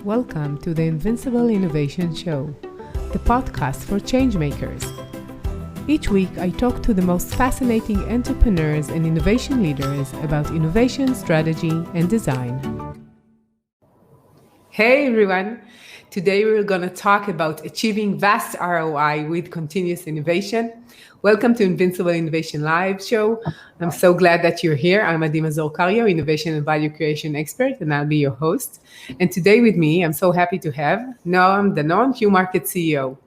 Welcome to the Invincible Innovation Show, the podcast for changemakers. Each week, I talk to the most fascinating entrepreneurs and innovation leaders about innovation, strategy, and design. Hey everyone! Today we're going to talk about achieving vast ROI with continuous innovation. Welcome to Invincible Innovation Live show. I'm so glad that you're here. I'm Mazor, Kario, innovation and value creation expert, and I'll be your host. And today with me, I'm so happy to have Noam Danon, Qmarkets CEO.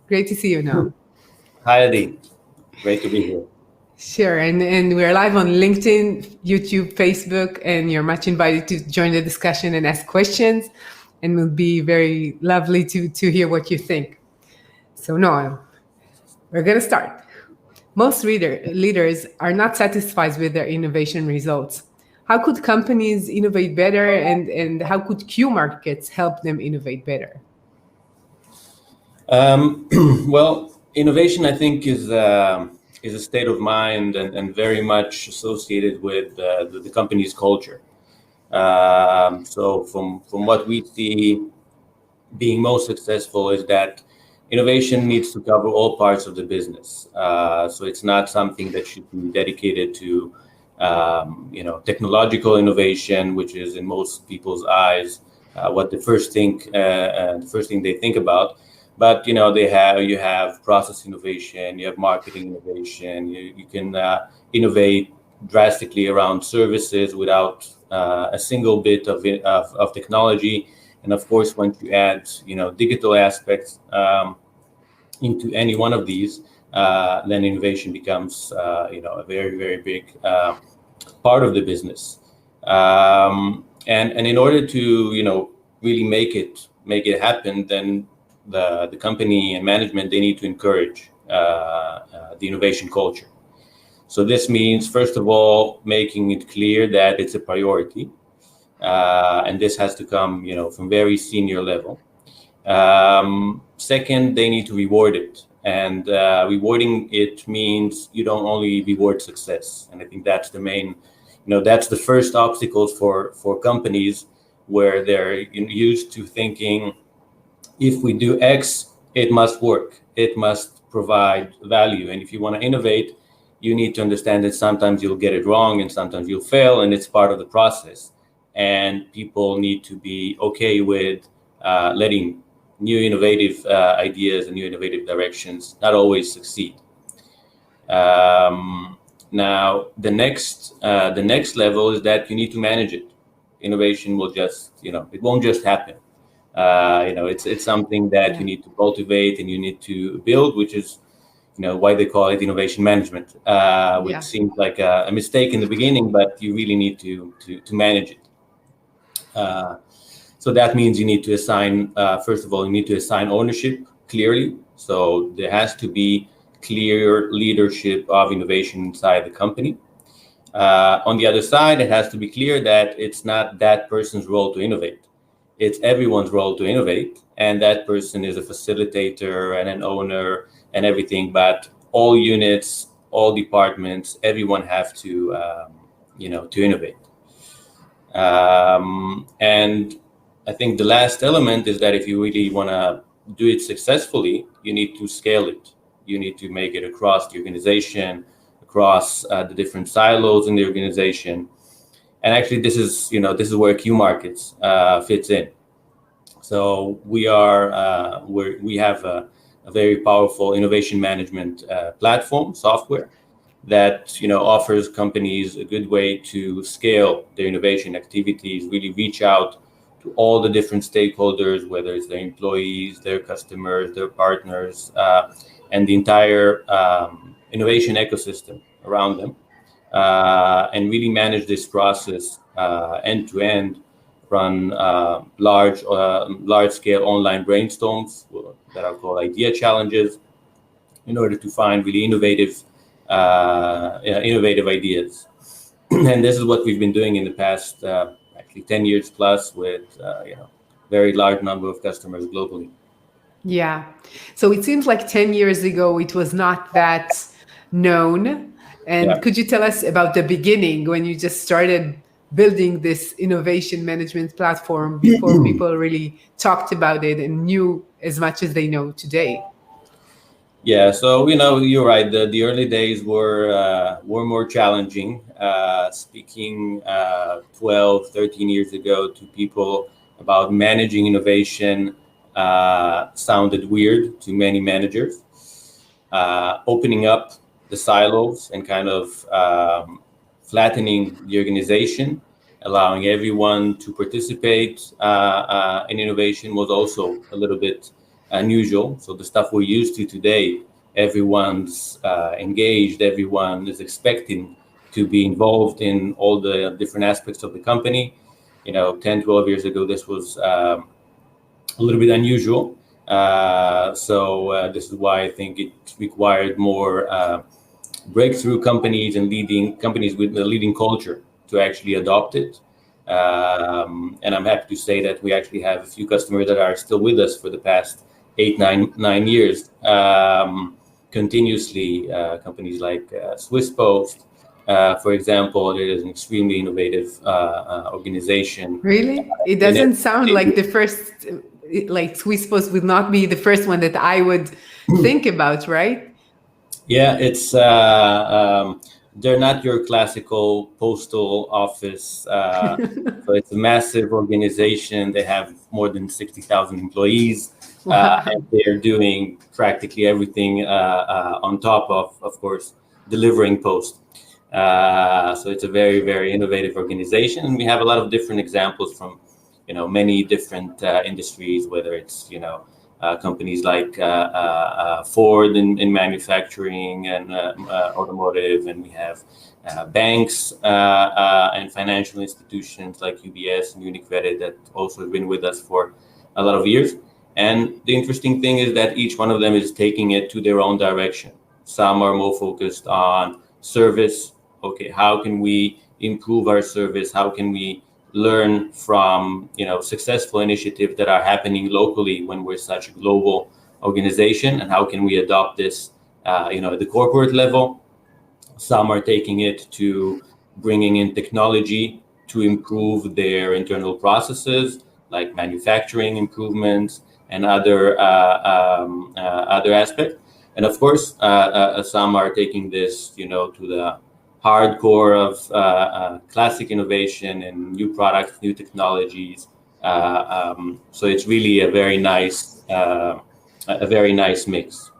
Great to see you, Noam. Hi, Adi. Great to be here. Sure, and we're live on LinkedIn, YouTube, Facebook, and you're much invited to join the discussion and ask questions, and it will be very lovely to hear what you think. So Noam, we're going to start. Most leaders are not satisfied with their innovation results. How could companies innovate better, and how could Qmarkets help them innovate better? Well, innovation, I think, is a state of mind and very much associated with the company's culture. So from what we see being most successful is that innovation needs to cover all parts of the business. So it's not something that should be dedicated to technological innovation, which is in most people's eyes what the first thing they think about. But you have process innovation, you have marketing innovation. You can innovate drastically around services without a single bit of technology. And of course, once you add digital aspects into any one of these, then innovation becomes a very, very big part of the business. And in order to really make it happen, then the company and management, they need to encourage the innovation culture. So this means, first of all, making it clear that it's a priority, and this has to come from very senior level. Second, they need to reward it, and rewarding it means you don't only reward success, and I think that's the main, that's the first obstacles for companies, where they're used to thinking, if we do X, it must work. It must provide value. And if you want to innovate, you need to understand that sometimes you'll get it wrong and sometimes you'll fail, and it's part of the process. And people need to be okay with letting new innovative ideas and new innovative directions not always succeed. Now, the next level is that you need to manage it. Innovation will just, it won't just happen. It's something that you need to cultivate and you need to build, which is, why they call it innovation management, which seems like a mistake in the beginning, but you really need to manage it. So that means you need to assign, first of all, you need to assign ownership clearly. So there has to be clear leadership of innovation inside the company. On the other side, it has to be clear that it's not that person's role to innovate. It's everyone's role to innovate, and that person is a facilitator and an owner and everything. But all units, all departments, everyone have to, to innovate. And I think the last element is that if you really want to do it successfully, you need to scale it. You need to make it across the organization, across the different silos in the organization. And actually, this is where Qmarkets fits in. So we have a very powerful innovation management platform software that offers companies a good way to scale their innovation activities, really reach out to all the different stakeholders, whether it's their employees, their customers, their partners, and the entire innovation ecosystem around them. And really manage this process end to end, run large-scale online brainstorms that are called idea challenges, in order to find really innovative ideas. And this is what we've been doing in the past, actually 10 years plus, with very large number of customers globally. Yeah. So it seems like 10 years ago, it was not that known. And could you tell us about the beginning when you just started building this innovation management platform before people really talked about it and knew as much as they know today? Yeah, so you're right. The early days were more challenging. Speaking 12, 13 years ago to people about managing innovation sounded weird to many managers. Opening up the silos and kind of flattening the organization, allowing everyone to participate in innovation was also a little bit unusual. So the stuff we're used to today, everyone's engaged, everyone is expecting to be involved in all the different aspects of the company. 10, 12 years ago, this was a little bit unusual. So this is why I think it required more breakthrough companies and leading companies with a leading culture to actually adopt it. And I'm happy to say that we actually have a few customers that are still with us for the past 9 years, continuously. Companies like Swiss Post, for example, it is an extremely innovative organization. Really? It doesn't sound like the first, like Swiss Post would not be the first one that I would think about, right? Yeah, it's they're not your classical postal office. So it's a massive organization. They have more than 60,000 employees, and they're doing practically everything on top of course, delivering post. So it's a very, very innovative organization, and we have a lot of different examples from, many different industries, whether it's, companies like Ford in manufacturing and automotive, and we have banks and financial institutions like UBS and UniCredit that also have been with us for a lot of years. And the interesting thing is that each one of them is taking it to their own direction. Some are more focused on service. Okay, how can we improve our service? How can we learn from successful initiatives that are happening locally when we're such a global organization, and how can we adopt this at the corporate level? Some are taking it to bringing in technology to improve their internal processes, like manufacturing improvements and other aspects. And of course, some are taking this to the hardcore of classic innovation and new products, new technologies. So it's really a very nice mix.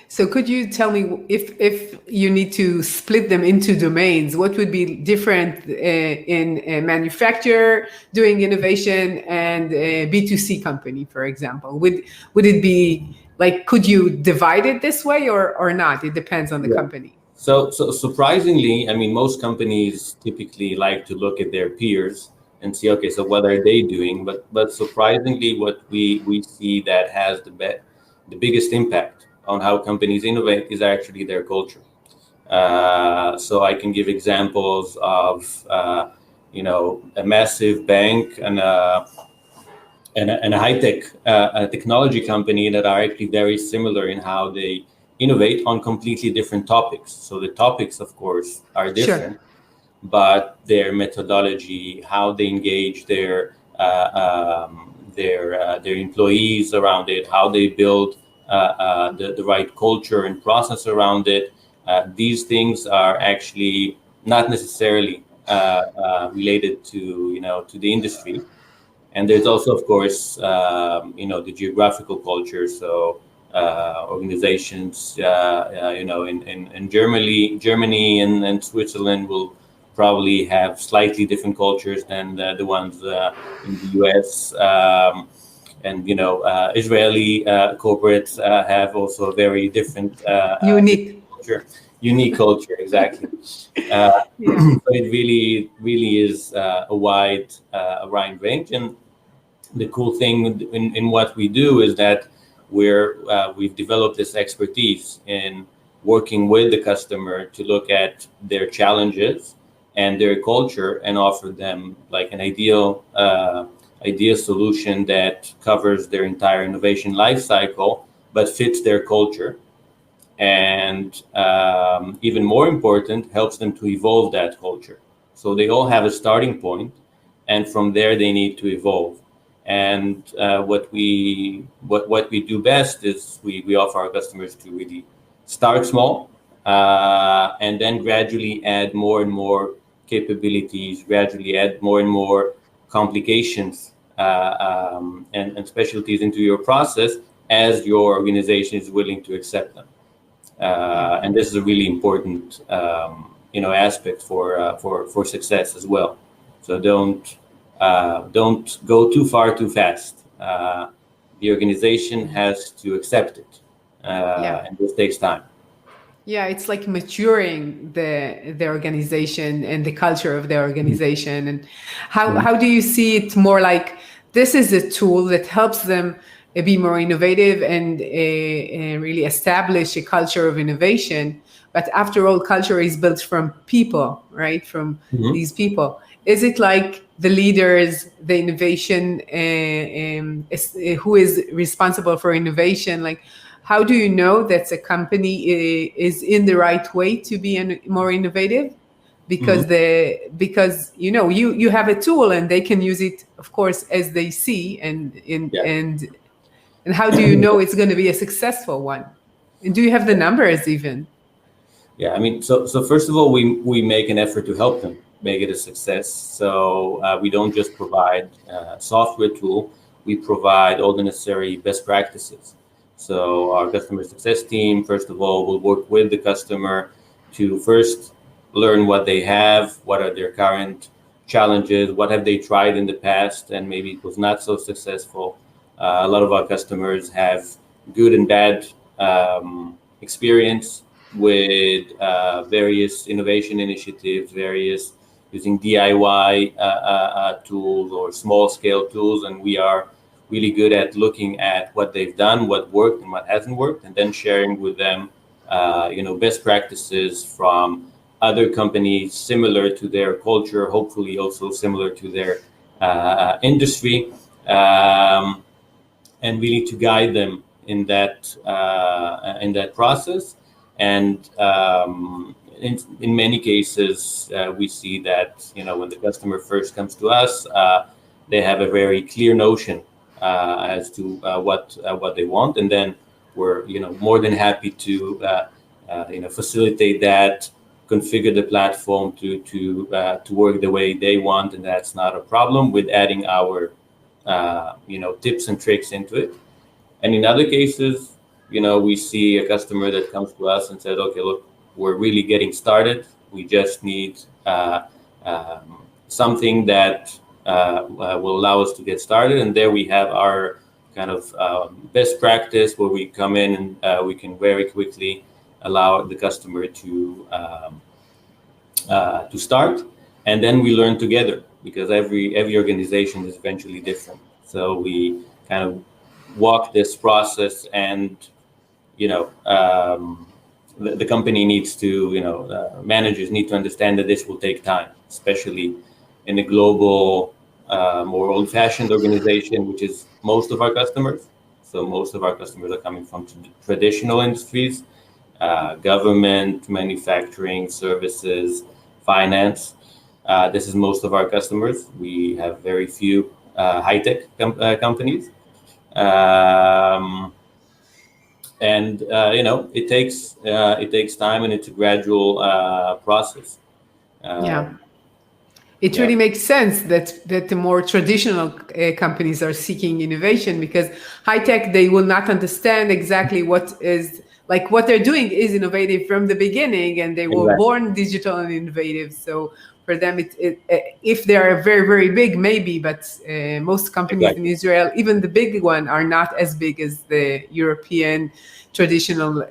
So could you tell me if you need to split them into domains, what would be different in a manufacturer doing innovation and a B2C company, for example? Would it be like, could you divide it this way or not? It depends on the company. So surprisingly, I mean, most companies typically like to look at their peers and see, okay, so what are they doing? But surprisingly, what we see that has the biggest impact on how companies innovate is actually their culture. So I can give examples of a massive bank and a high-tech technology company that are actually very similar in how they innovate on completely different topics. So the topics, of course, are different, but their methodology, how they engage their employees around it, how they build the right culture and process around it. These things are actually not necessarily related to the industry. And there's also, of course, the geographical culture. So organizations, in Germany and Switzerland will probably have slightly different cultures than the ones in the US. And Israeli corporates have also a very different unique culture, exactly. So it really is a wide range. And the cool thing in what we do is that we've developed this expertise in working with the customer to look at their challenges and their culture and offer them like an ideal solution that covers their entire innovation life cycle, but fits their culture. And even more important, helps them to evolve that culture. So they all have a starting point, and from there they need to evolve. And what we do best is we offer our customers to really start small, and then gradually add more and more capabilities, gradually add more and more complications, and specialties into your process as your organization is willing to accept them. And this is a really important aspect for success as well. So don't go too far too fast. The organization has to accept it, and this takes time. Yeah, it's like maturing the organization and the culture of the organization. And how do you see it more like this is a tool that helps them be more innovative and really establish a culture of innovation? But after all, culture is built from people, right? From these people. Is it like the leaders, the innovation, who is responsible for innovation? Like, how do you know that a company is in the right way to be more innovative? Because you have a tool and they can use it, of course, as they see, and how do you know it's going to be a successful one? And do you have the numbers even? Yeah, I mean, so first of all, we make an effort to help them make it a success. So we don't just provide a software tool; we provide all the necessary best practices. So our customer success team, first of all, will work with the customer to first learn what they have, what are their current challenges, what have they tried in the past, and maybe it was not so successful. A lot of our customers have good and bad experience with various innovation initiatives, various using DIY tools or small scale tools, and we are really good at looking at what they've done, what worked and what hasn't worked, and then sharing with them, best practices from other companies similar to their culture, hopefully also similar to their industry, and really to guide them in that process. And in many cases, we see that when the customer first comes to us, they have a very clear notion as to what they want, and then we're more than happy to facilitate that, configure the platform to work the way they want, and that's not a problem with adding our tips and tricks into it. And in other cases, we see a customer that comes to us and says, okay, look, we're really getting started. We just need something that will allow us to get started. And there we have our kind of best practice where we come in and we can very quickly allow the customer to start. And then we learn together, because every organization is eventually different. So we kind of walk this process, and the company needs to, managers need to understand that this will take time, especially in a global, more old-fashioned organization, which is most of our customers. So most of our customers are coming from traditional industries, government, manufacturing, services, finance. This is most of our customers. We have very few high-tech companies. And it takes time, and it's a gradual process. It really makes sense that the more traditional companies are seeking innovation, because high tech, they will not understand exactly what they're doing is innovative from the beginning, and they were born digital and innovative. So for them, if they are very, very big, maybe, but most companies in Israel, even the big one, are not as big as the European traditional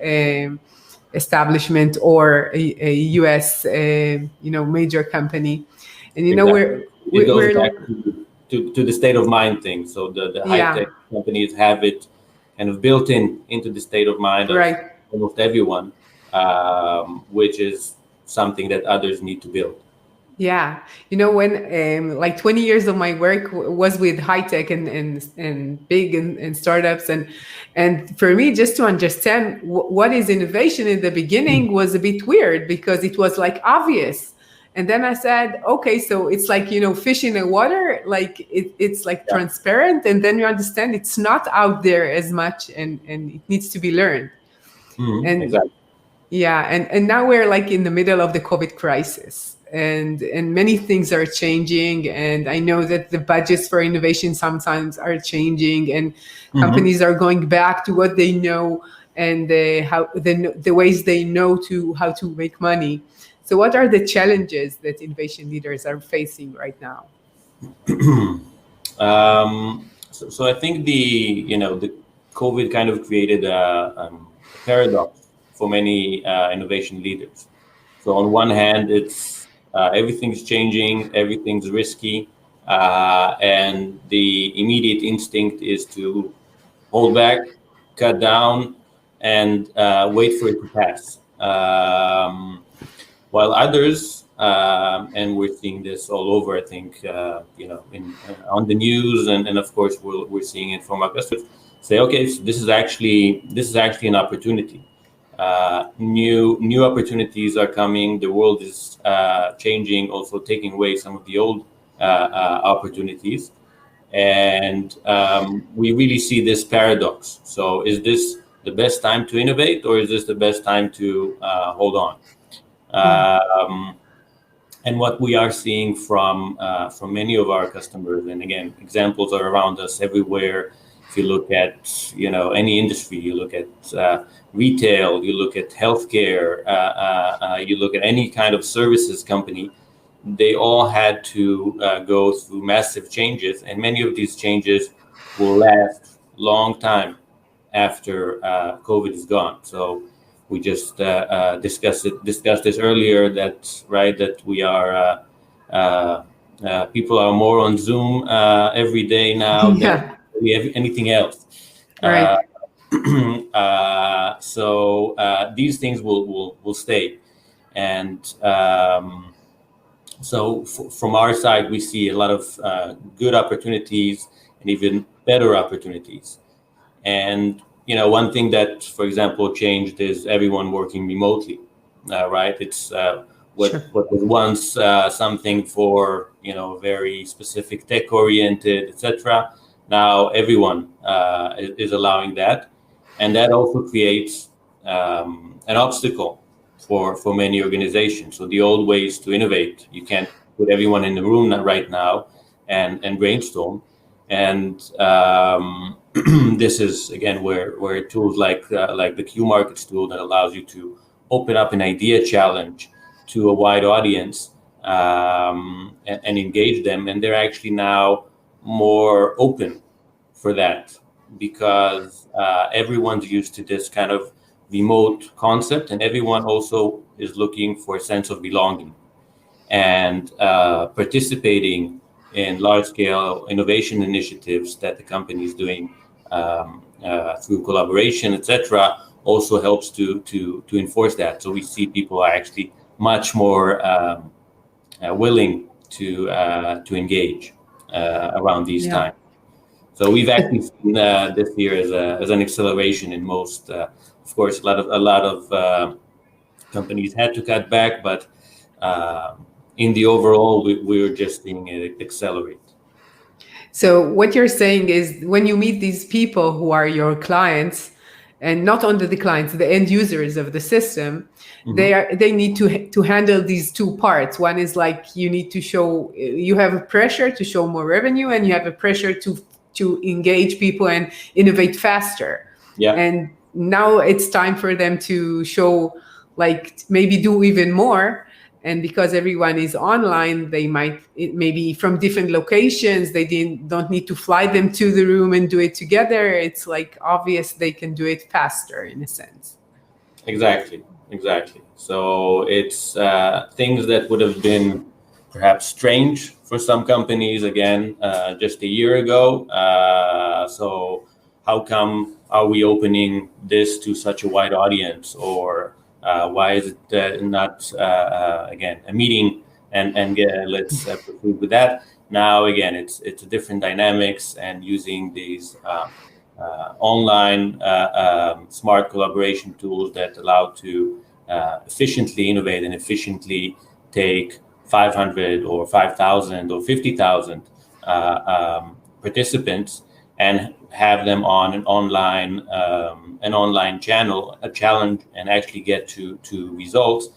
establishment or a US, major company. And it goes back to the state of mind thing. So the high tech companies have it kind of built into the state of mind of almost everyone, which is something that others need to build. Yeah. When like 20 years of my work was with high tech and big and startups. And for me, just to understand what is innovation in the beginning was a bit weird, because it was like obvious. And then I said, okay, so it's like, fish in the water, like it's like transparent. And then you understand it's not out there as much, and it needs to be learned. And exactly. yeah, and now we're like in the middle of the COVID crisis, and many things are changing. And I know that the budgets for innovation sometimes are changing, and companies are going back to what they know, and how the ways they know how to make money. So what are the challenges that innovation leaders are facing right now? So I think the COVID kind of created a paradox for many innovation leaders. So on one hand, it's everything's changing, everything's risky, and the immediate instinct is to hold back, cut down, and wait for it to pass. While others, and we're seeing this all over, I think, on the news, and of course we're seeing it from our customers, say, okay, so this is actually an opportunity. New opportunities are coming. The world is changing, also taking away some of the old opportunities. And we really see this paradox. So is this the best time to innovate, or is this the best time to hold on? And what we are seeing from many of our customers, and again, examples are around us everywhere. If you look at any industry, you look at retail, you look at healthcare, you look at any kind of services company, they all had to go through massive changes, and many of these changes will last long time after COVID is gone. So we just discussed this earlier, that we are people are more on Zoom every day now than anything else. Right. So these things will stay, and so from our side, we see a lot of good opportunities and even better opportunities. And one thing that, for example, changed is everyone working remotely, right? It's what was once something for very specific tech-oriented, etc. Now everyone is allowing that, and that also creates an obstacle for many organizations. So the old ways to innovate, you can't put everyone in the room right now and brainstorm. And this is again where tools like the Qmarkets tool that allows you to open up an idea challenge to a wide audience and engage them, and they're actually now more open for that, because everyone's used to this kind of remote concept, and everyone also is looking for a sense of belonging and participating in large-scale innovation initiatives that the company is doing through collaboration, etc. Also helps to enforce that. So we see people are actually much more willing to engage around these times. So we've actually seen this year as an acceleration in most. Of course, a lot of companies had to cut back, but in the overall, we're just seeing it accelerate. So what you're saying is, when you meet these people who are your clients, and not only the clients, the end users of the system, they need to handle these two parts. One is like, you need to show, you have a pressure to show more revenue, and you have a pressure to engage people and innovate faster. Yeah. And now it's time for them to show, like, maybe do even more. And because everyone is online, they might, maybe from different locations, they don't need to fly them to the room and do it together. It's like obvious they can do it faster, in a sense. Exactly. So it's things that would have been perhaps strange for some companies, again, just a year ago. So how come are we opening this to such a wide audience? Or why is it not, again, a meeting and let's proceed with that? Now, again, it's a different dynamics, and using these online smart collaboration tools that allow to efficiently innovate and efficiently take 500 or 5,000 or 50,000 participants and have them on an online channel, a challenge, and actually get to results.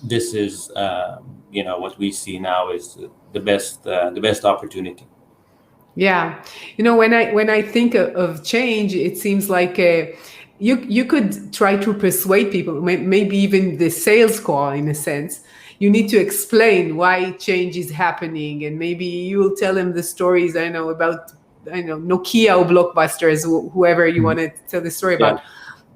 This is what we see now is the best opportunity. Yeah, when I think of change, it seems like you could try to persuade people, maybe even the sales call in a sense. You need to explain why change is happening, and maybe you will tell them the stories about Nokia or Blockbusters, whoever you want to tell the story about.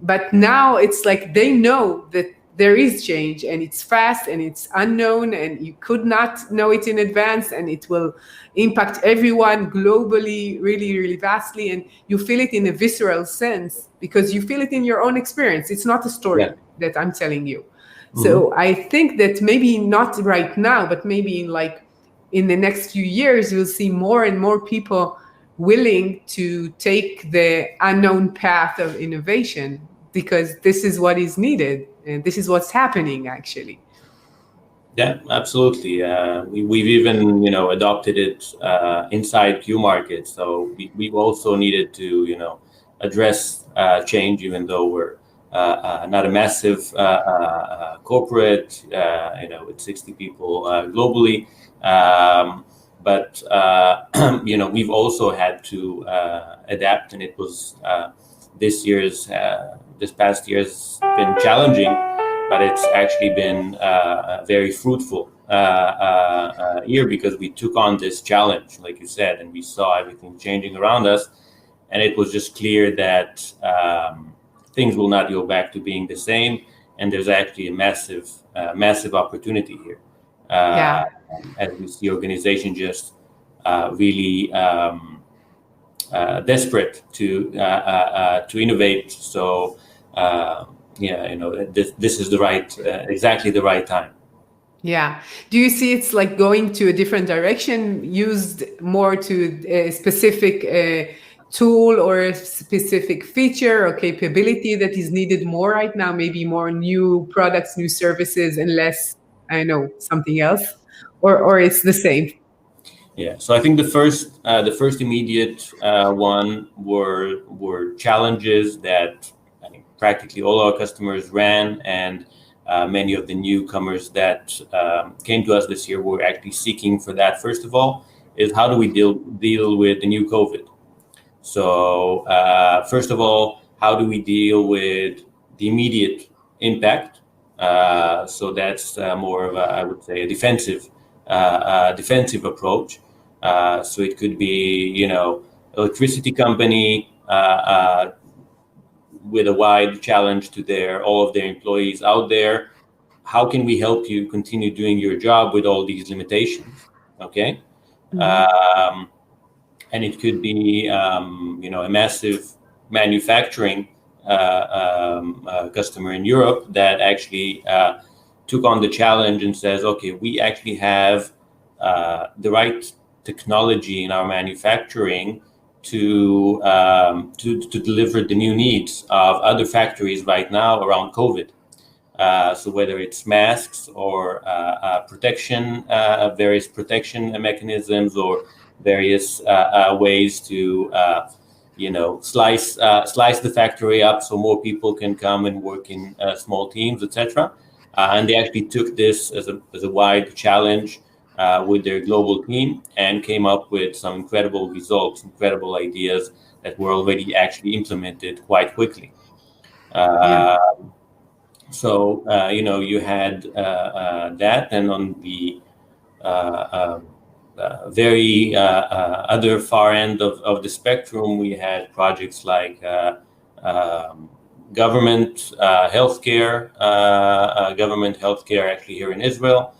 But now it's like they know that there is change, and it's fast and it's unknown, and you could not know it in advance, and it will impact everyone globally really, really vastly. And you feel it in a visceral sense because you feel it in your own experience. It's not a story that I'm telling you. So I think that maybe not right now, but maybe in the next few years, you'll see more and more people willing to take the unknown path of innovation, because this is what is needed and this is what's happening actually. Yeah, absolutely. We've even adopted it inside Qmarkets. So we've also needed to address change, even though we're not a massive corporate, with 60 people globally. But we've also had to adapt, and it was this past year's been challenging, but it's actually been a very fruitful year, because we took on this challenge, like you said, and we saw everything changing around us, and it was just clear that things will not go back to being the same, and there's actually a massive opportunity here. As we see organizations just really desperate to innovate. So this is exactly the right time. Yeah. Do you see it's like going to a different direction, used more to a specific tool or a specific feature or capability that is needed more right now? Maybe more new products, new services, and less, something else, or it's the same? Yeah. So I think the first immediate one were challenges that I think practically all our customers ran, and many of the newcomers that came to us this year were actually seeking for that. First of all, is how do we deal with the new COVID? So first of all, how do we deal with the immediate impact? So that's more of I would say, a defensive approach. So it could be, electricity company with a wide challenge to all of their employees out there. How can we help you continue doing your job with all these limitations? Okay. And it could be, a massive manufacturing customer in Europe that actually took on the challenge and says, okay, we actually have the right technology in our manufacturing to deliver the new needs of other factories right now around COVID. So whether it's masks or protection, various protection mechanisms, or various ways to slice the factory up so more people can come and work in small teams, etc. And they actually took this as a wide challenge with their global team and came up with some incredible results, incredible ideas that were already actually implemented quite quickly. So you had that, and on the very other far end of the spectrum, we had projects like government healthcare actually here in Israel,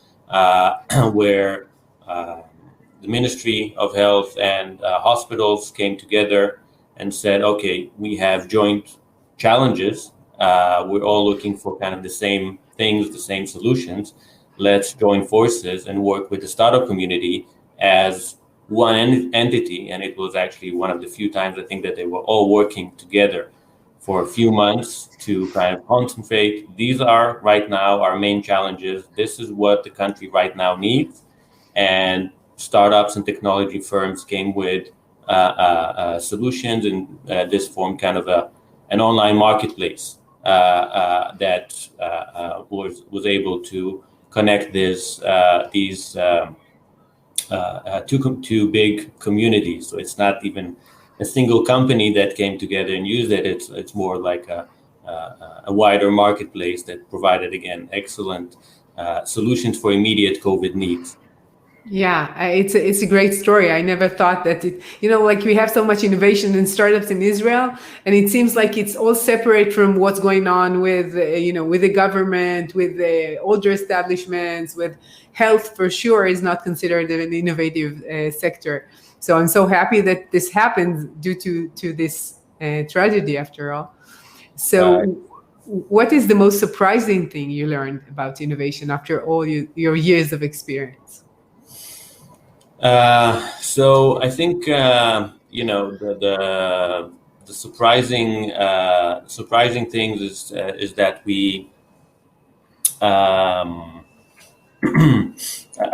where the Ministry of Health and hospitals came together and said, okay, we have joint challenges. We're all looking for kind of the same things, the same solutions. Let's join forces and work with the startup community as one entity. And it was actually one of the few times I think that they were all working together for a few months to kind of concentrate. These are right now our main challenges. This is what the country right now needs. And startups and technology firms came with solutions, and this formed kind of an online marketplace that was able to connect these two big communities. So it's not even a single company that came together and used it. It's more like a wider marketplace that provided, again, excellent solutions for immediate COVID needs. Yeah, it's a great story. I never thought that like we have so much innovation in startups in Israel, and it seems like it's all separate from what's going on with with the government, with the older establishments, with health for sure is not considered an innovative sector. So I'm so happy that this happens due to this tragedy after all. So what is the most surprising thing you learned about innovation after all your years of experience? So I think the surprising things is that we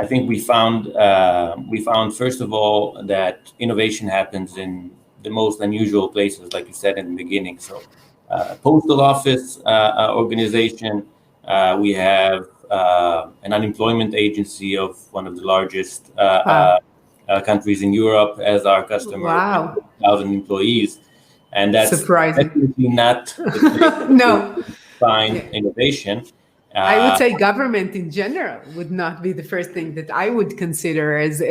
I think we found first of all that innovation happens in the most unusual places, like you said in the beginning. So postal office organization, we have an unemployment agency of one of the largest countries in Europe as our customer. Wow. 1,000 employees, and that's surprising. definitely not the place No. to find innovation. I would say government in general would not be the first thing that I would consider as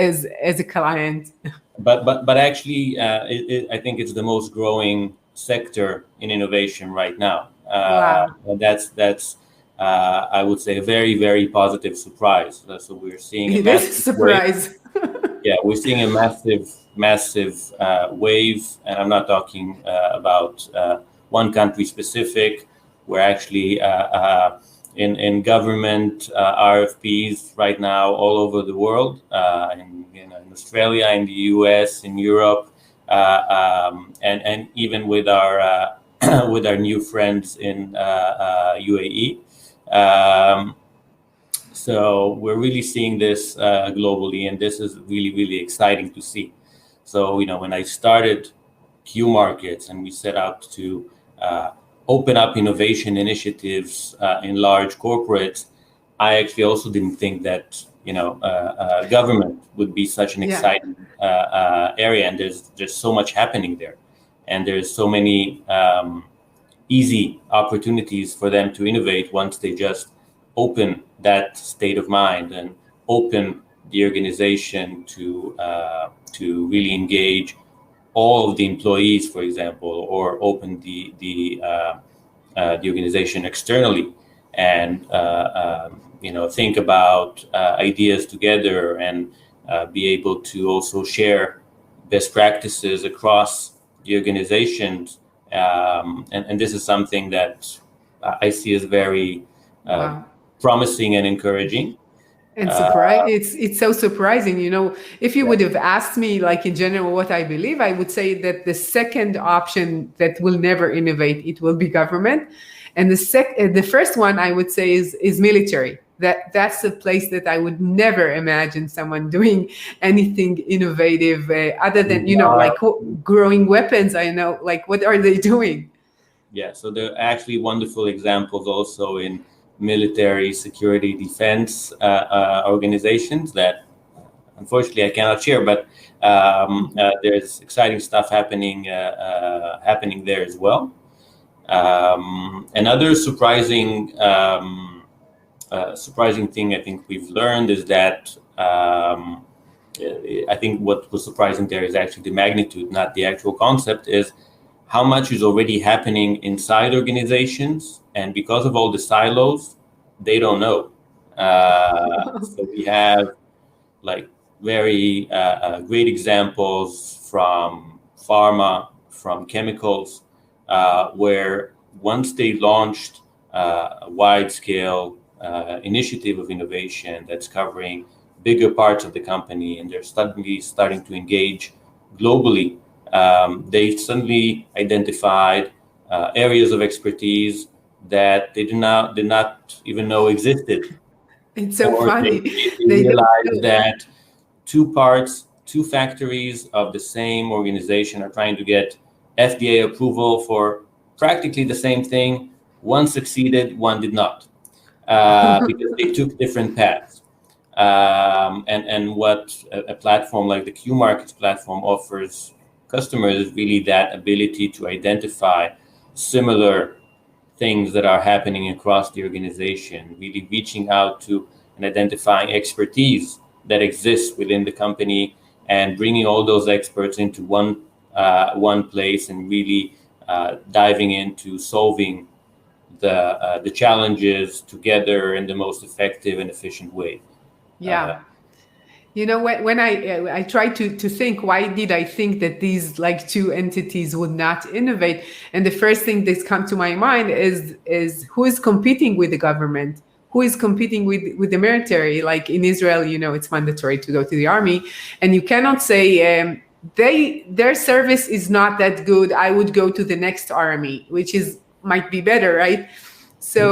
a client. But actually, I think it's the most growing sector in innovation right now. Wow. And that's I would say a very, very positive surprise. So we're seeing It is a surprise. Yeah, we're seeing a massive wave, and I'm not talking about one country specific. We're actually in government RFPs right now all over the world, in Australia, in the US, in Europe, and even with our with our new friends in UAE. So we're really seeing this globally, and this is really, really exciting to see. So, when I started Qmarkets and we set out to open up innovation initiatives in large corporates, I actually also didn't think that, government would be such an exciting area. And there's so much happening there. And there's so many easy opportunities for them to innovate once they just open that state of mind and open the organization to really engage all of the employees, for example, or open the organization externally and think about ideas together and be able to also share best practices across the organizations. And this is something that I see as very promising and encouraging. And it's so surprising, if you would have asked me, like in general, what I believe, I would say that the second option that will never innovate, it will be government. And the first one I would say is military. That's a place that I would never imagine someone doing anything innovative other than, like growing weapons. I know, like, what are they doing? Yeah, so there are actually wonderful examples also in military, security, defense organizations that unfortunately I cannot share, but there's exciting stuff happening there as well. Another surprising thing I think we've learned is that I think what was surprising there is actually the magnitude, not the actual concept, is how much is already happening inside organizations, and because of all the silos, they don't know. So we have like very great examples from pharma, from chemicals, where once they launched a wide-scale initiative of innovation that's covering bigger parts of the company, and they're suddenly starting to engage globally, they suddenly identified areas of expertise that they did not even know existed. It's so Or funny. they They don't realize know. that two factories of the same organization are trying to get FDA approval for practically the same thing. One succeeded, one did not, because they took different paths. And what a platform like the Qmarkets platform offers customers is really that ability to identify similar things that are happening across the organization, really reaching out to and identifying expertise that exists within the company and bringing all those experts into one place and really diving into solving the challenges together in the most effective and efficient way. Yeah. You know, when I try to think, why did I think that these like two entities would not innovate? And the first thing that's come to my mind is who is competing with the government, who is competing with the military. Like in Israel, you know, it's mandatory to go to the army, and you cannot say their service is not that good. I would go to the next army, which is might be better, right? So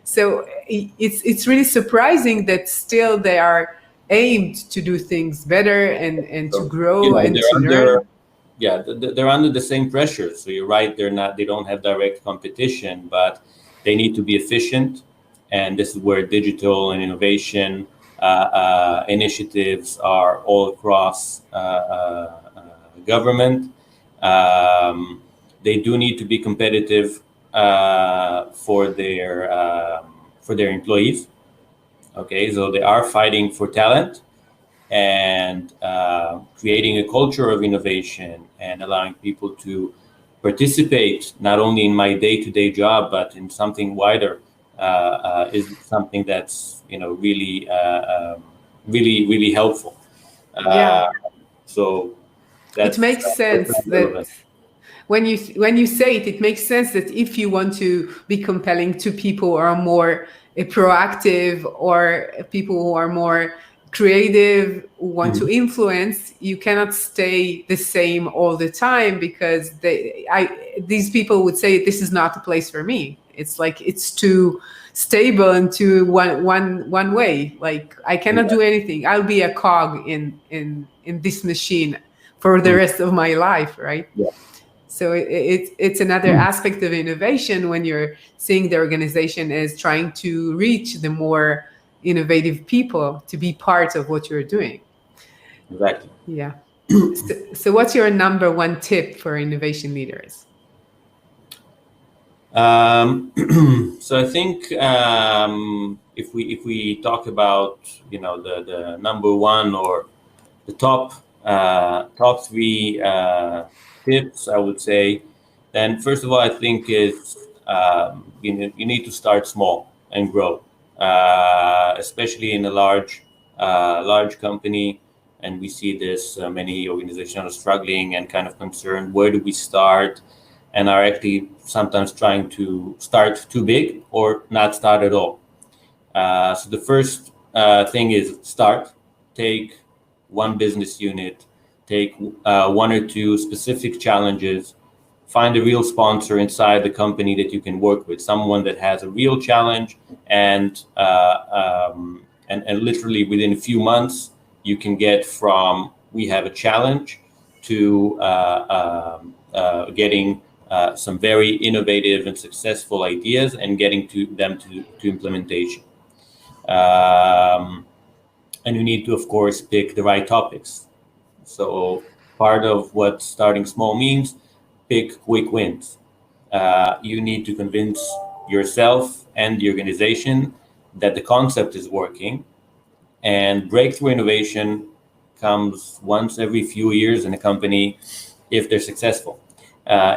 so it's really surprising that still they are aimed to do things better and to So, you grow know, and they're to under, learn. yeah, they're under the same pressure. So you're right, they don't have direct competition, but they need to be efficient. And this is where digital and innovation initiatives are all across government. They do need to be competitive for their employees. Okay, so they are fighting for talent and creating a culture of innovation and allowing people to participate not only in my day-to-day job but in something wider is something that's really helpful. Yeah, Uh, so it that's makes sense pretty relevant. that when you say it, it makes sense that if you want to be compelling to people who are more proactive or people who are more creative, who want to Mhm. influence, you cannot stay the same all the time because these people would say this is not a place for me. It's like it's too stable and too one way. Like I cannot do anything. I'll be a cog in this machine for the Mhm. rest of my life, right? Yeah, So it's another aspect of innovation when you're seeing the organization as trying to reach the more innovative people to be part of what you're doing. exactly. Yeah. So what's your number one tip for innovation leaders? So I think if we talk about the number one or the top three tips, I would say, then first of all, I think is you need to start small and grow, especially in a large company. And we see this, many organizations are struggling and kind of concerned, where do we start? And are actually sometimes trying to start too big or not start at all. So the first thing is start. Take one business unit, take one or two specific challenges, find a real sponsor inside the company that you can work with, someone that has a real challenge, and literally within a few months you can get from we have a challenge to getting some very innovative and successful ideas and getting to them to implementation. Um, and you need to, of course, pick the right topics. So part of what starting small means, pick quick wins. You need to convince yourself and the organization that the concept is working. And breakthrough innovation comes once every few years in a company if they're successful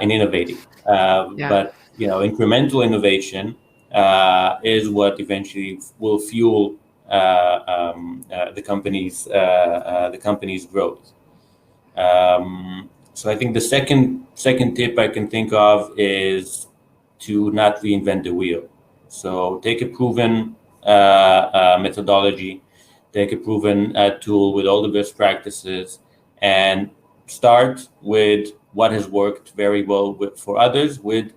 in innovating. Yeah. But incremental innovation is what eventually will fuel the company's growth. So I think the second tip I can think of is to not reinvent the wheel. So take a proven methodology, take a proven tool with all the best practices, and start with what has worked very well for others with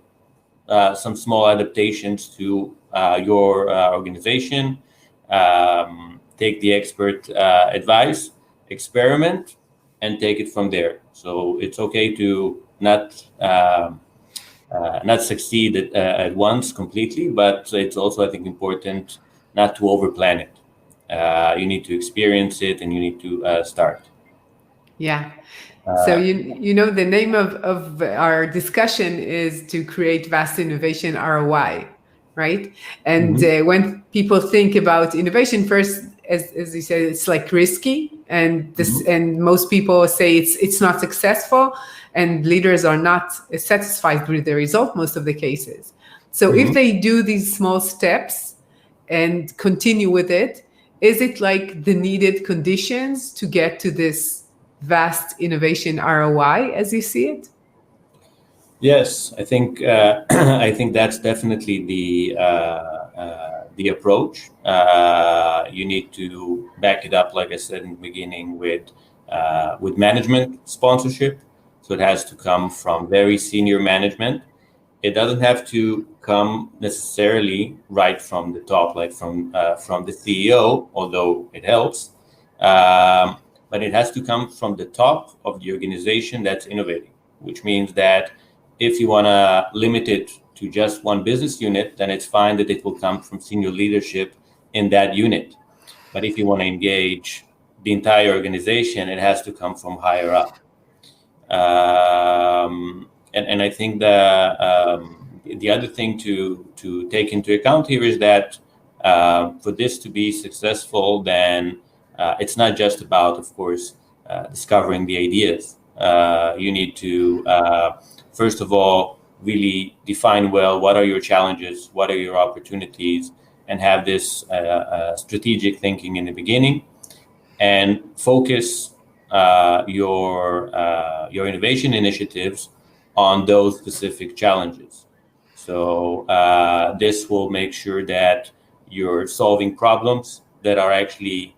some small adaptations to your organization. Take the expert advice, experiment, and take it from there. So it's okay to not succeed at once completely, but it's also, I think, important not to overplan it. You need to experience it, and you need to start. Yeah. So you know the name of our discussion is to create vast innovation ROI, right? And when people think about innovation, first, as you said, it's like risky, and and most people say it's not successful, and leaders are not satisfied with the result most of the cases. So if they do these small steps and continue with it, is it like the needed conditions to get to this vast innovation ROI as you see it? Yes, I think I think that's definitely the approach. You need to back it up, like I said in the beginning, with management sponsorship. So it has to come from very senior management. It doesn't have to come necessarily right from the top, like from the CEO, although it helps. But it has to come from the top of the organization that's innovating, which means that if you want to limit it to just one business unit, then it's fine that it will come from senior leadership in that unit. But if you want to engage the entire organization, it has to come from higher up. And I think the other thing to take into account here is that for this to be successful, then it's not just about, of course, discovering the ideas. You need to, first of all, really define well what are your challenges, what are your opportunities, and have this strategic thinking in the beginning, and focus your innovation initiatives on those specific challenges. So this will make sure that you're solving problems that are actually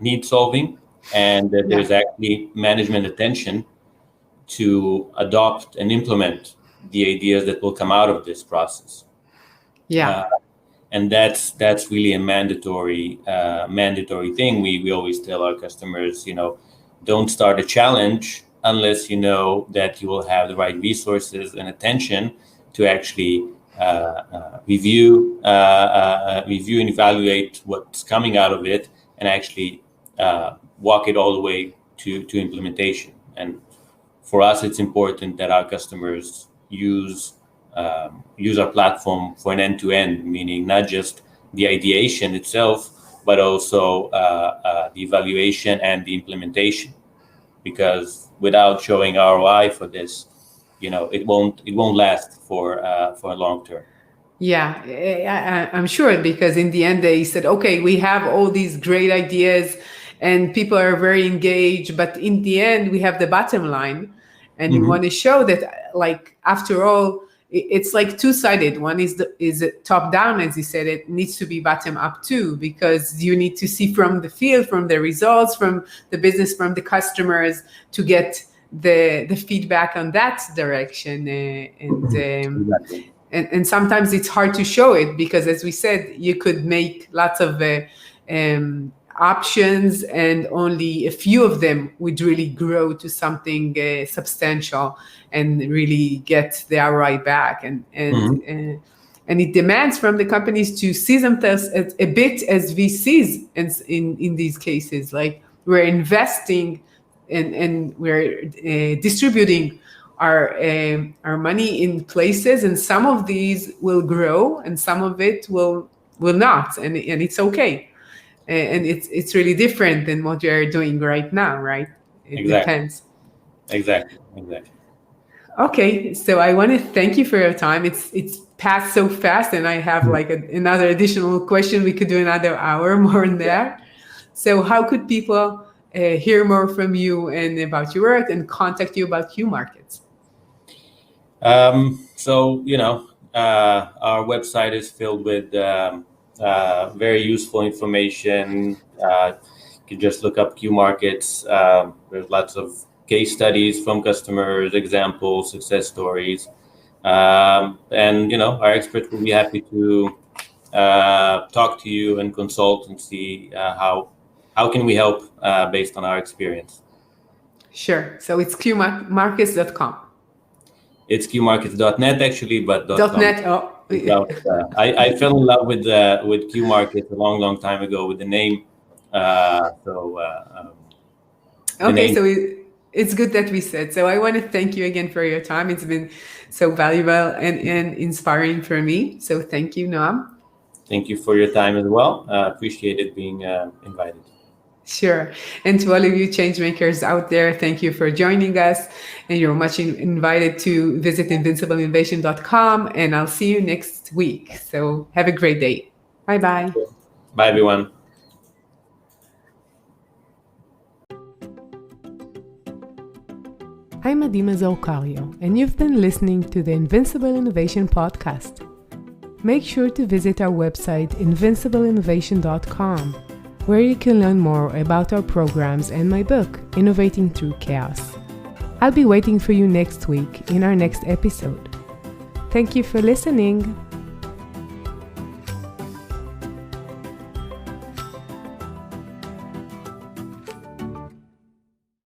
need solving, and that there's actually management attention to adopt and implement the ideas that will come out of this process. And that's really a mandatory thing. We always tell our customers, don't start a challenge unless you know that you will have the right resources and attention to actually review and evaluate what's coming out of it, and actually walk it all the way to implementation. And for us, it's important that our customers use our platform for an end-to-end, meaning not just the ideation itself, but also the evaluation and the implementation. Because without showing ROI for this, it won't last for a long term. Yeah, I'm sure, because in the end they said, okay, we have all these great ideas and people are very engaged, but in the end we have the bottom line, and you want to show that, like, after all, it's like two-sided. One is top down, as you said. It needs to be bottom up too, because you need to see from the field, from the results, from the business, from the customers, to get the feedback on that direction. And sometimes it's hard to show it, because, as we said, you could make lots of options, and only a few of them would really grow to something substantial and really get the ROI back. And it demands from the companies to see themselves a bit as VCs in these cases. Like, we're investing and we're distributing our money in places, and some of these will grow and some of it will not, and it's okay. And it's really different than what you're doing right now, right? It depends. Exactly. Okay, so I want to thank you for your time. It's passed so fast, and I have like another additional question. We could do another hour more in there. So how could people hear more from you and about your work, and contact you about Qmarkets? So our website is filled with very useful information. You can just look up Qmarkets. There's lots of case studies from customers, examples, success stories. And our experts will be happy to talk to you and consult and see how can we help based on our experience. Sure. So it's Qmarkets.com. It's Qmarkets.net actually, but .net. Oh. I fell in love with Qmarkets a long time ago with the name. Okay, so it's good that we said. So I want to thank you again for your time. It's been so valuable and inspiring for me. So thank you, Noam. Thank you for your time as well. Appreciated being invited. Sure. And to all of you changemakers out there, thank you for joining us. And you're much invited to visit invincibleinnovation.com. And I'll see you next week. So have a great day. Bye-bye. Bye, everyone. I'm Mazor Kario, and you've been listening to the Invincible Innovation Podcast. Make sure to visit our website, invincibleinnovation.com, where you can learn more about our programs and my book, Innovating Through Chaos. I'll be waiting for you next week in our next episode. Thank you for listening.